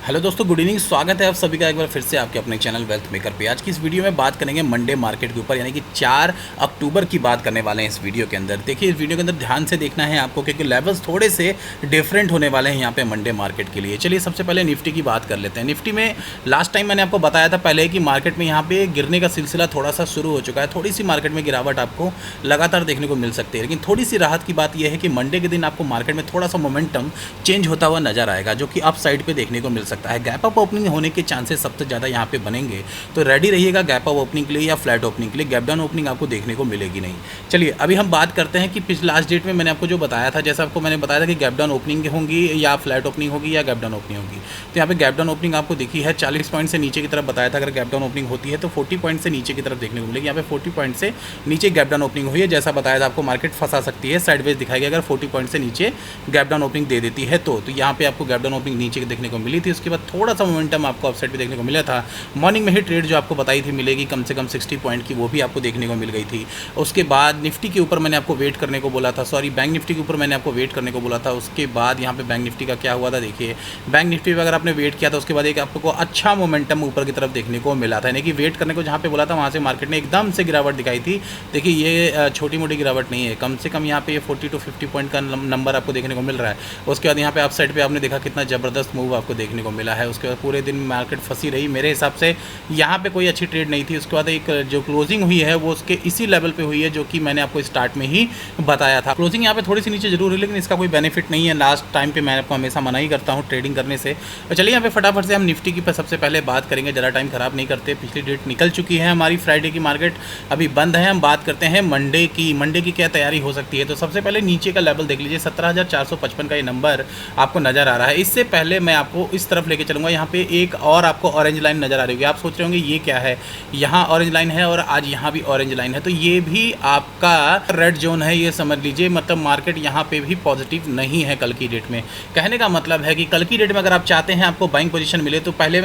Hello दोस्तों, good evening. स्वागत है आप सभी का एक बार फिर से आपके अपने चैनल वेल्थ मेकर पे। आज की इस वीडियो में बात करेंगे मंडे मार्केट के ऊपर, यानी कि 4 अक्टूबर की बात करने वाले हैं इस वीडियो के अंदर। देखिए, इस वीडियो के अंदर ध्यान से देखना है आपको, क्योंकि लेवल्स थोड़े से डिफरेंट होने वाले हैं यहाँ पे मंडे मार्केट के लिए। चलिए सबसे पहले निफ्टी की बात कर लेते हैं। निफ्टी में लास्ट टाइम मैंने आपको बताया था पहले कि मार्केट में यहाँ पे गिरने का सिलसिला थोड़ा सा शुरू हो चुका है। थोड़ी सी मार्केट में गिरावट आपको लगातार देखने को मिल सकती है, लेकिन थोड़ी सी राहत की बात यह है कि मंडे के दिन आपको मार्केट में थोड़ा सा मोमेंटम चेंज होता हुआ नजर आएगा, जो कि अप साइड पे देखने को मिल सकता है। गैप अप ओपनिंग होने के चांसेस सबसे ज़्यादा यहाँ पे बनेंगे, तो रेडी रहिएगा गैप अप ओपनिंग के लिए या फ्लैट ओपनिंग के लिए। गैप डाउन ओपनिंग आपको देखने को मिलेगी नहीं। चलिए अभी हम बात करते हैं कि पिछले लास्ट डेट में मैंने आपको जो बताया था, जैसा आपको मैंने बताया था कि गैप डाउन ओपनिंग होंगी या फ्लैट ओपनिंग होगी या गैप डाउन ओपनिंग होगी। तो यहाँ पे गैप डाउन ओपनिंग आपको देखी है 40 पॉइंट से नीचे की तरफ बताया था। अगर गैप डाउन ओपनिंग होती है तो 40 पॉइंट से नीचे की तरफ देखने को मिलेगी। यहाँ पे 40 पॉइंट से नीचे गैप डाउन ओपनिंग हुई है, जैसा बताया था आपको मार्केट फंसा सकती है, साइडवेज दिखाएगी अगर 40 पॉइंट से नीचे गैप डाउन ओपनिंग दे देती है तो यहाँ पे आपको गैप डाउन ओपनिंग नीचे की देखने को मिली थी। उसके बाद थोड़ा सा मोमेंटम आपको अपसाइड पे देखने को मिला था। मॉर्निंग में ही ट्रेड जो आपको बताई थी मिलेगी कम से कम 60 पॉइंट की, वो भी आपको देखने को मिल गई थी। उसके बाद निफ्टी के ऊपर मैंने आपको वेट करने को बोला था, सॉरी बैंक निफ्टी के ऊपर मैंने आपको वेट करने को बोला था। उसके बाद यहाँ पे बैंक निफ्टी का क्या हुआ था, देखिए बैंक निफ्टी पर अगर आपने वेट किया था उसके बाद एक आपको अच्छा मोमेंटम ऊपर की तरफ देखने को मिला था। यानी कि वेट करने को जहाँ पे बोला था वहाँ से मार्केट ने एकदम से गिरावट दिखाई थी। देखिए ये छोटी मोटी गिरावट नहीं है, कम से कम यहाँ पे ये 40 to 50 पॉइंट का नंबर आपको देखने को मिल रहा है। उसके बाद यहाँ पे अप साइड पे आपने देखा कितना ज़बरदस्त मूव आपको देखने को मिला है। उसके बाद पूरे दिन मार्केट फंसी रही, मेरे हिसाब से यहाँ पे कोई अच्छी ट्रेड नहीं थी। उसके बाद एक जो क्लोजिंग हुई है वो उसके इसी लेवल पे हुई है जो कि मैंने आपको स्टार्ट में ही बताया था। क्लोजिंग यहाँ पे थोड़ी सी नीचे जरूर है, लेकिन इसका कोई बेनिफिट नहीं है। लास्ट टाइम पे मैं आपको हमेशा मना ही करता हूँ ट्रेडिंग करने से। तो चलिए यहाँ पे फटाफट से हम निफ्टी की सबसे पहले बात करेंगे, ज़्यादा टाइम खराब नहीं करते। पिछली डेट निकल चुकी है हमारी, फ्राइडे की मार्केट अभी बंद है। हम बात करते हैं मंडे की। मंडे की क्या तैयारी हो सकती है, तो सबसे पहले नीचे का लेवल देख लीजिए, 17,455 का ये नंबर आपको नजर आ रहा है। इससे पहले मैं आपको इस तरफ लेके चलूंगा। यहाँ पे एक और आपको ऑरेंज लाइन नजर आ रही होगी। आप सोच रहे होंगे ये क्या है, यहाँ ऑरेंज लाइन है और आज यहाँ भी ऑरेंज लाइन है, तो ये भी आपका रेड जोन है, ये समझ लीजिए। मतलब मार्केट यहाँ पे भी पॉजिटिव नहीं है कल की डेट में। कहने का मतलब है कि कल की डेट में अगर आप चाहते हैं आपको बाइंग पोजीशन मिले, तो पहले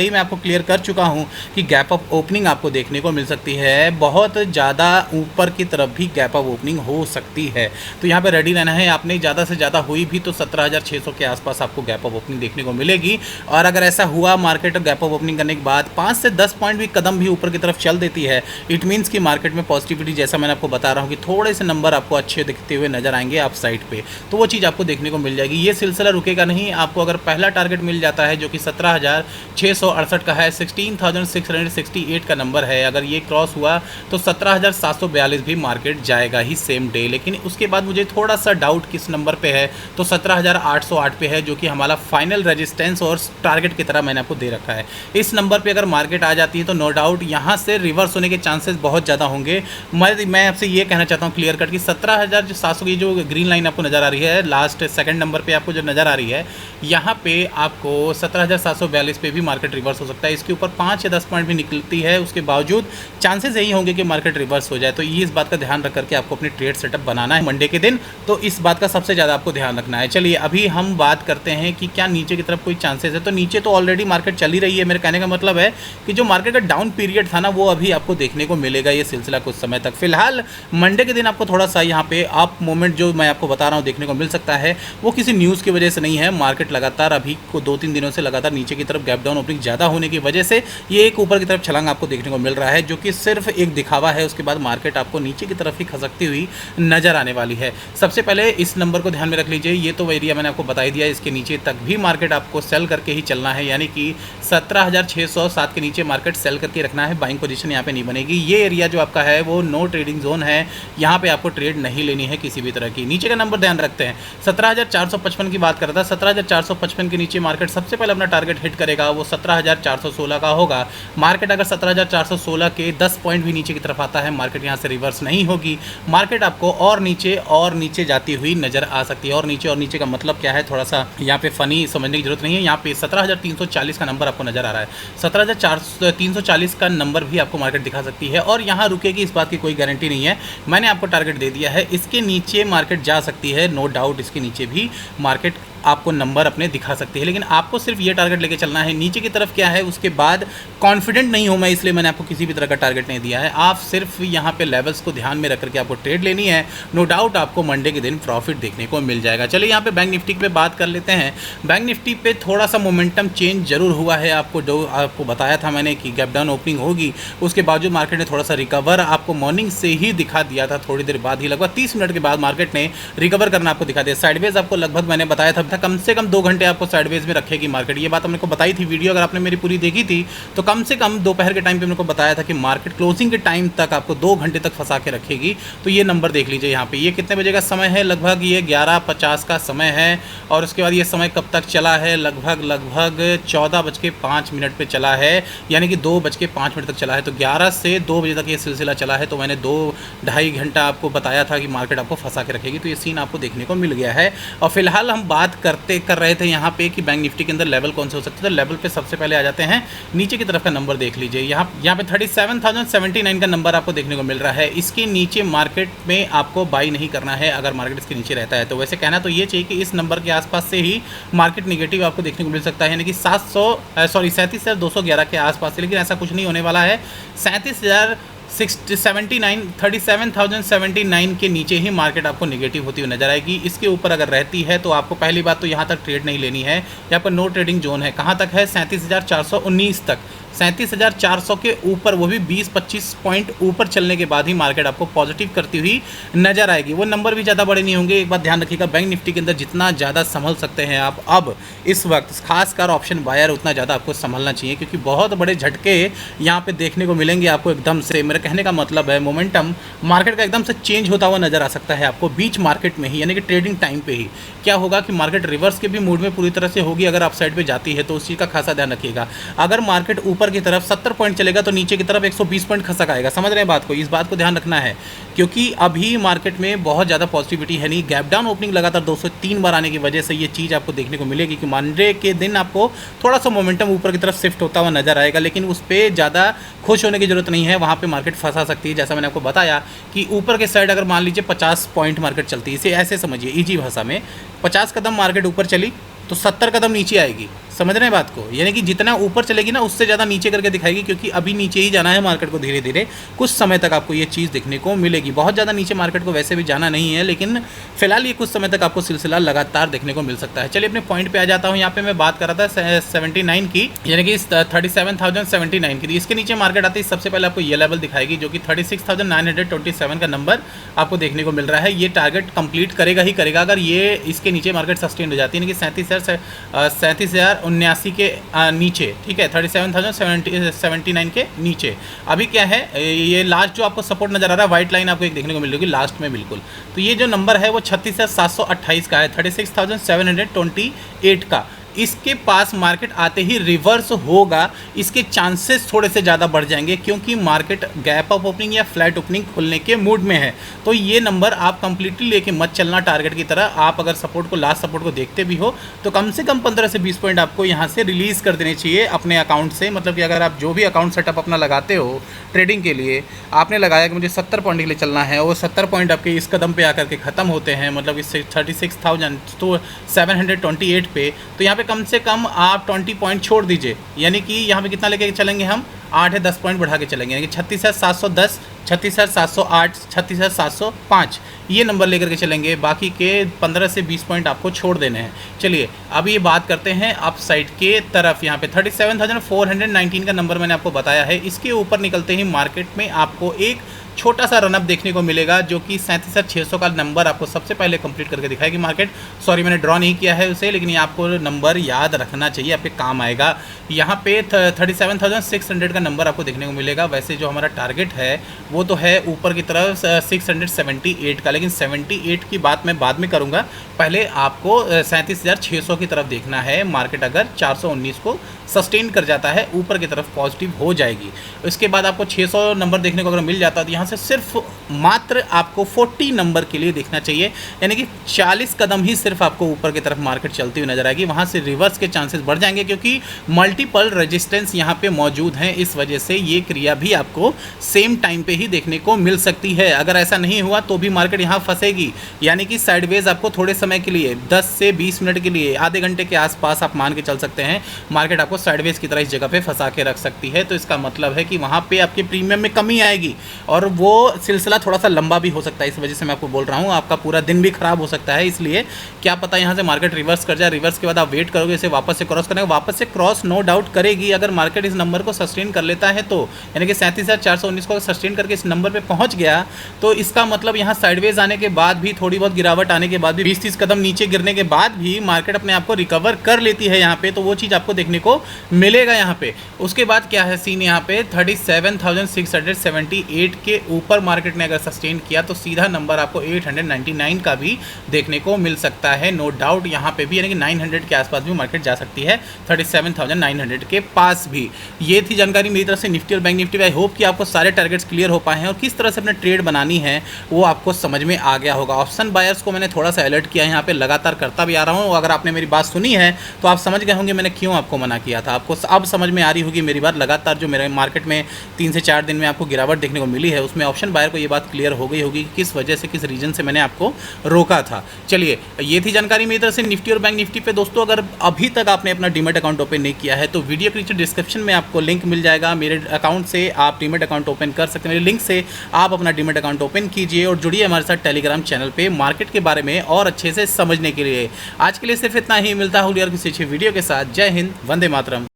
ही मैं आपको क्लियर कर चुका हूँ कि गैप अप ओपनिंग आपको देखने को मिल सकती है। बहुत ज़्यादा ऊपर की तरफ भी गैप अप ओपनिंग हो सकती है, तो यहाँ पे रेडी रहना है आपने। ज़्यादा से ज़्यादा हुई भी तो 17,600 के आसपास आपको गैप अप ओपनिंग देखने को मिलेगी। और अगर ऐसा हुआ मार्केट गैप अप ओपनिंग करने के बाद 5 से 10 पॉइंट भी कदम भी ऊपर की तरफ चल देती है, इट मीन्स कि मार्केट में पॉजिटिविटी, जैसा मैंने आपको बता रहा हूँ कि थोड़े से नंबर आपको अच्छे दिखते हुए नजर आएंगे आप साइड पे, तो वो चीज़ आपको देखने को मिल जाएगी। ये सिलसिला रुकेगा नहीं। आपको अगर पहला टारगेट मिल जाता है जो कि 17,668 का है, 16,668 का नंबर है, अगर ये क्रॉस हुआ तो 17,742 भी मार्केट जाएगा ही सेम डे। लेकिन उसके बाद मुझे थोड़ा सा डाउट किस नंबर पे है, तो 17,808 पे है, जो कि हमारा फाइनल रेजिस्टेंस और टारगेट की तरह मैंने आपको दे रखा है। इस नंबर पे अगर मार्केट आ जाती है तो नो डाउट यहाँ से रिवर्स होने के चांसेस बहुत ज़्यादा होंगे। मैं आपसे ये कहना चाहता हूँ क्लियर कट कि 17,700 की जो ग्रीन लाइन आपको नज़र आ रही है, लास्ट सेकंड नंबर पे आपको जो नज़र आ रही है, यहाँ पे आपको 17,742 पे भी मार्केट रिवर्स हो सकता है। इसके ऊपर 5 या 10 पॉइंट भी निकलती है, उसके बावजूद चांसेस यही होंगे कि मार्केट रिवर्स हो जाए। तो ये इस बात का ध्यान रख करके आपको अपनी ट्रेड सेटअप बनाना है मंडे के दिन, तो इस बात का सबसे ज़्यादा आपको ध्यान रखना है। चलिए अभी हम बात करते हैं कि क्या नीचे की तरफ कोई चांसेस है। तो नीचे तो ऑलरेडी मार्केट चली रही है। मेरे कहने का मतलब है कि जो मार्केट का डाउन पीरियड था ना, वो अभी आपको देखने को मिलेगा ये सिलसिला कुछ समय तक। फिलहाल मंडे के दिन आपको थोड़ा सा यहाँ पे अप मोमेंट जो मैं आपको बता रहा हूँ देखने को मिल सकता है, वो किसी न्यूज़ की वजह से नहीं है। मार्केट लगातार अभी को 2-3 दिनों से लगातार नीचे की तरफ गैप डाउन ओपनिंग ज़्यादा होने की वजह से ये एक ऊपर की तरफ छलांग आपको देखने को मिल रहा है, जो कि सिर्फ एक दिखावा है। उसके बाद मार्केट आपको नीचे की तरफ ही खसकती हुई नजर आने वाली है। सबसे पहले इस नंबर को ध्यान में रख लीजिए, ये तो एरिया मैंने आपको बता ही दिया, इसके नीचे तक भी मार्केट आपको सेल करके ही चलना है, यानी कि 17,607 के नीचे मार्केट सेल करके रखना है। बाइंग पोजीशन यहाँ पे नहीं बनेगी। ये एरिया जो आपका है वो नो ट्रेडिंग जोन है, यहाँ पे आपको ट्रेड नहीं लेनी है किसी भी तरह की। नीचे का नंबर ध्यान रखते हैं, 17,455 की बात कर रहा था। 17,455 के नीचे मार्केट सबसे पहले अपना टारगेट हिट करेगा, वो 17,416 का होगा। मार्केट अगर 17,416 के 10 पॉइंट भी नीचे की तरफ आता है, मार्केट यहाँ से रिवर्स नहीं होगी। मार्केट आपको और नीचे जाती हुई नजर आ सकती है। और नीचे का मतलब क्या है, थोड़ा सा यहाँ पे फनी समझने की जरूरत नहीं है। यहाँ पे 17,340 का नंबर आपको नजर आ रहा है, 17,340 का नंबर भी आपको मार्केट दिखा सकती है। और यहाँ रुकेगी इस बात की कोई गारंटी नहीं है, मैंने आपको टारगेट दे दिया है। इसके नीचे मार्केट जा सकती है, नो डाउट इसके नीचे भी मार्केट आपको नंबर अपने दिखा सकती है, लेकिन आपको सिर्फ ये टारगेट लेके चलना है। नीचे की तरफ क्या है उसके बाद कॉन्फिडेंट नहीं हूँ मैं, इसलिए मैंने आपको किसी भी तरह का टारगेट नहीं दिया है। आप सिर्फ यहाँ पे लेवल्स को ध्यान में रख करके आपको ट्रेड लेनी है। नो डाउट आपको मंडे के दिन प्रॉफिट देखने को मिल जाएगा। चलिए यहाँ पे बैंक निफ्टी पे बात कर लेते हैं। बैंक निफ्टी निफ्टी पे थोड़ा सा मोमेंटम चेंज जरूर हुआ है। आपको बताया था मैंने कि गैप डाउन ओपनिंग होगी, उसके बावजूद मार्केट ने थोड़ा सा रिकवर आपको मॉर्निंग से ही दिखा दिया था। थोड़ी देर बाद ही, लगभग 30 मिनट के बाद मार्केट ने रिकवर करना आपको दिखा दिया। साइडवेज आपको लगभग मैंने बताया था कम से कम 2 घंटे आपको साइडवेज में रखेगी मार्केट। ये बात हमने को बताई थी वीडियो, अगर आपने मेरी पूरी देखी थी तो कम से कम दोपहर के टाइम पे मेरे को बताया था कि मार्केट क्लोजिंग के टाइम तक आपको 2 घंटे तक फंसा के रखेगी। तो ये नंबर देख लीजिए यहाँ पे, ये कितने बजे का समय है, लगभग ये 11:50 का समय है। और उसके बाद ये समय कब तक चला है, लगभग 14:05 पे चला है, यानी कि 2:05 तक चला है। तो 11 से 2 बजे तक ये सिलसिला चला है। तो मैंने 2-2.5 घंटा आपको बताया था कि मार्केट आपको फंसा के रखेगी। तो ये सीन आपको देखने को मिल गया है। और फिलहाल हम बात कर रहे थे यहाँ पे कि बैंक निफ्टी के अंदर लेवल कौन से हो सकते हैं। तो लेवल पे सबसे पहले आ जाते हैं, नीचे की तरफ का नंबर देख लीजिए। यहाँ पे 37,079 का नंबर आपको देखने को मिल रहा है। इसके नीचे मार्केट में आपको बाई नहीं करना है अगर मार्केट इसके नीचे रहता है। तो वैसे कहना तो ये चाहिए कि इस नंबर के आसपास से ही मार्केट नेगेटिव आपको देखने को मिल सकता है, यानी कि 37,211 के आसपास से। लेकिन ऐसा कुछ नहीं होने वाला है। 37,079 के नीचे ही मार्केट आपको नेगेटिव होती हुई नजर आएगी। इसके ऊपर अगर रहती है तो आपको पहली बात तो यहाँ तक ट्रेड नहीं लेनी है। यहाँ पर नो ट्रेडिंग जोन है। कहाँ तक है, 37,419 तक। 37,400 के ऊपर, वो भी 20-25 पॉइंट ऊपर चलने के बाद ही मार्केट आपको पॉजिटिव करती हुई नजर आएगी। वो नंबर भी ज़्यादा बड़े नहीं होंगे। एक बात ध्यान रखिएगा, बैंक निफ्टी के अंदर जितना ज़्यादा संभल सकते हैं आप अब इस वक्त, खासकर ऑप्शन बायर, उतना ज़्यादा आपको संभलना चाहिए, क्योंकि बहुत बड़े झटके यहाँ पे देखने को मिलेंगे आपको एकदम से। मेरा कहने का मतलब है मोमेंटम मार्केट का एकदम से चेंज होता हुआ नजर आ सकता है आपको बीच मार्केट में ही, यानी कि ट्रेडिंग टाइम पे ही। क्या होगा कि मार्केट रिवर्स के भी मूड में पूरी तरह से होगी अगर आप साइड पे जाती है, तो उस चीज़ का खासा ध्यान रखिएगा। अगर मार्केट ऊपर की तरफ 70 पॉइंट चलेगा तो नीचे की तरफ 120 पॉइंट खसक आएगा। समझ रहे हैं बात को, इस बात को ध्यान रखना है, क्योंकि अभी मार्केट में बहुत ज़्यादा पॉजिटिविटी है नहीं। गैप डाउन ओपनिंग लगातार 203 बार आने की वजह से ये चीज़ आपको देखने को मिलेगी कि मंडे के दिन आपको थोड़ा सा मोमेंटम ऊपर की तरफ शिफ्ट होता हुआ नजर आएगा। लेकिन उस पर ज़्यादा खुश होने की जरूरत नहीं है, वहाँ पे मार्केट फंसा सकती है। जैसा मैंने आपको बताया कि ऊपर के साइड अगर मान लीजिए 50 पॉइंट मार्केट चलती है, इसे ऐसे समझिए ईजी भाषा में, 50 कदम मार्केट ऊपर चली तो 70 कदम नीचे आएगी। समझ रहे हैं बात को, यानी कि जितना ऊपर चलेगी ना उससे ज़्यादा नीचे करके दिखाएगी, क्योंकि अभी नीचे ही जाना है मार्केट को धीरे धीरे। कुछ समय तक आपको ये चीज़ देखने को मिलेगी। बहुत ज़्यादा नीचे मार्केट को वैसे भी जाना नहीं है, लेकिन फिलहाल ये कुछ समय तक आपको सिलसिला लगातार देखने को मिल सकता है। चलिए अपने पॉइंट पे आ जाता हूँ। यहाँ पे मैं बात कर रहा था 79 की, यानी कि 37,079 की। इसके नीचे मार्केट आती है, सबसे पहले आपको ये लेवल दिखाएगी जो कि 36,927 का नंबर आपको देखने को मिल रहा है। ये टारगेट कंप्लीट करेगा ही करेगा अगर ये इसके नीचे मार्केट सस्टेन हो जाती है, यानी कि 37,079 के नीचे, ठीक है, 37,079 के नीचे। अभी क्या है, ये लास्ट जो आपको सपोर्ट नजर आ रहा है, व्हाइट लाइन आपको एक देखने को मिलेगी लास्ट में बिल्कुल। तो ये जो नंबर है वो 36,728 का है, 36,728 का। इसके पास मार्केट आते ही रिवर्स होगा, इसके चांसेस थोड़े से ज़्यादा बढ़ जाएंगे, क्योंकि मार्केट गैप अप ओपनिंग या फ्लैट ओपनिंग खुलने के मूड में है। तो ये नंबर आप कंप्लीटली लेके मत चलना टारगेट की तरह। आप अगर सपोर्ट को, लास्ट सपोर्ट को देखते भी हो तो कम से कम 15 से 20 पॉइंट आपको यहाँ से रिलीज़ कर देने चाहिए अपने अकाउंट से। मतलब कि अगर आप जो भी अकाउंट सेटअप अपना लगाते हो ट्रेडिंग के लिए, आपने लगाया कि मुझे 70 पॉइंट के लिए चलना है, और 70 पॉइंट आपके इस कदम पे आकर के ख़त्म होते हैं, मतलब इस 36,728 पे, तो यहाँ पे कम से कम आप 20 पॉइंट छोड़ दीजिए। यानी कि यहाँ पे कितना लेके चलेंगे हम, 8 या 10 पॉइंट बढ़ा के चलेंगे, यानी कि 36,710, 36,708, 36,705 ये नंबर लेकर के चलेंगे। बाकी के 15 से 20 पॉइंट आपको छोड़ देने हैं। चलिए अब ये बात करते हैं अप साइड के तरफ। यहाँ पे 37,419 का नंबर मैंने आपको बताया है। इसके ऊपर निकलते ही मार्केट में आपको एक छोटा सा रनअप देखने को मिलेगा, जो कि 37,600 का नंबर आपको सबसे पहले कंप्लीट करके दिखाएगी मार्केट। सॉरी मैंने ड्रॉ नहीं किया है उसे, लेकिन ये आपको नंबर याद रखना चाहिए, आपके काम आएगा। यहाँ पे 37,600 का नंबर आपको देखने को मिलेगा। वैसे जो हमारा टारगेट है वो तो है ऊपर की तरफ 678 का, लेकिन 78 की बात मैं बाद में करूँगा। पहले आपको 37,600 की तरफ देखना है। मार्केट अगर 419 को सस्टेन कर जाता है, ऊपर की तरफ पॉजिटिव हो जाएगी। इसके बाद आपको 600 नंबर देखने को अगर मिल जाता है तो यहाँ से सिर्फ मात्र आपको 40 नंबर के लिए देखना चाहिए, यानी कि 40 कदम ही सिर्फ आपको ऊपर की तरफ मार्केट चलती हुई नजर आएगी। वहाँ से रिवर्स के चांसेस बढ़ जाएंगे, क्योंकि मल्टीपल रेजिस्टेंस यहाँ पे मौजूद हैं। इस वजह से ये क्रिया भी आपको सेम टाइम पे ही देखने को मिल सकती है। अगर ऐसा नहीं हुआ तो भी मार्केट यहाँ फंसेगी, यानी कि साइडवेज आपको थोड़े समय के लिए 10 से 20 मिनट के लिए, आधे घंटे के आसपास आप मान के चल सकते हैं, मार्केट आपको साइडवेज की तरह इस जगह पे फंसा के रख सकती है। तो इसका मतलब है कि वहाँ पे आपके प्रीमियम में कमी आएगी, और वो सिलसिला थोड़ा सा लंबा भी हो सकता है, इस वजह से मैं आपको बोल रहा हूँ। आपका पूरा दिन भी खराब हो सकता है, इसलिए क्या पता यहाँ से मार्केट रिवर्स कर जाए। रिवर्स के बाद आप वेट करोगे, इसे वापस से क्रॉस करने, वापस से क्रॉस नो डाउट करेगी। अगर मार्केट इस नंबर को सस्टेन कर लेता है तो, यानी कि 37,419 को सस्टेन करके इस नंबर पे पहुंच गया, तो इसका मतलब यहाँ साइडवेज आने के बाद भी, थोड़ी बहुत गिरावट आने के बाद भी, 20-30 कदम नीचे गिरने के बाद भी मार्केट अपने आप को रिकवर कर लेती है यहाँ पे, तो वो चीज़ आपको देखने को मिलेगा यहाँ पे। उसके बाद क्या है सीन यहाँ पे, 37,678 के ऊपर मार्केट ने अगर सस्टेन किया तो सीधा नंबर आपको 899 का भी देखने को मिल सकता है, नो डाउट यहाँ पे भी, यानी कि 900 के आसपास भी मार्केट जा सकती है, 37,900 के पास भी। ये थी जानकारी मेरी तरफ से निफ्टी और बैंक निफ्टी। आई होप कि आपको सारे टारगेट्स क्लियर हो पाए हैं और किस तरह से अपने ट्रेड बनानी है वो आपको समझ में आ गया होगा। ऑप्शन बायर्स को मैंने थोड़ा सा अलर्ट किया है यहाँ पे, लगातार करता भी आ रहा हूँ। अगर आपने मेरी बात सुनी है तो आप समझ गए होंगे मैंने क्यों आपको मना किया था। आपको अब समझ में आ रही होगी मेरी बात। लगातार जो मेरे मार्केट में 3 से 4 दिन में आपको गिरावट देखने को मिली है, उसमें ऑप्शन बायर को ये बात क्लियर हो गई होगी कि किस वजह से, किस रीजन से मैंने आपको रोका था। चलिए, ये थी जानकारी मेरी तरफ से निफ्टी और बैंक निफ्टी पे। दोस्तों, अगर अभी तक आपने अपना डीमैट अकाउंट ओपन नहीं किया है तो वीडियो के नीचे डिस्क्रिप्शन में आपको लिंक मिल जाएगा। मेरे अकाउंट से आप डीमैट अकाउंट ओपन कर सकते हैं, मेरे लिंक से आप अपना डीमैट अकाउंट ओपन कीजिए और जुड़िए हमारे साथ टेलीग्राम चैनल पे मार्केट के बारे में और अच्छे से समझने के लिए। आज के लिए सिर्फ इतना ही, मिलता हूँ और किसी अच्छी वीडियो के साथ। जय हिंद, वंदे मातरम।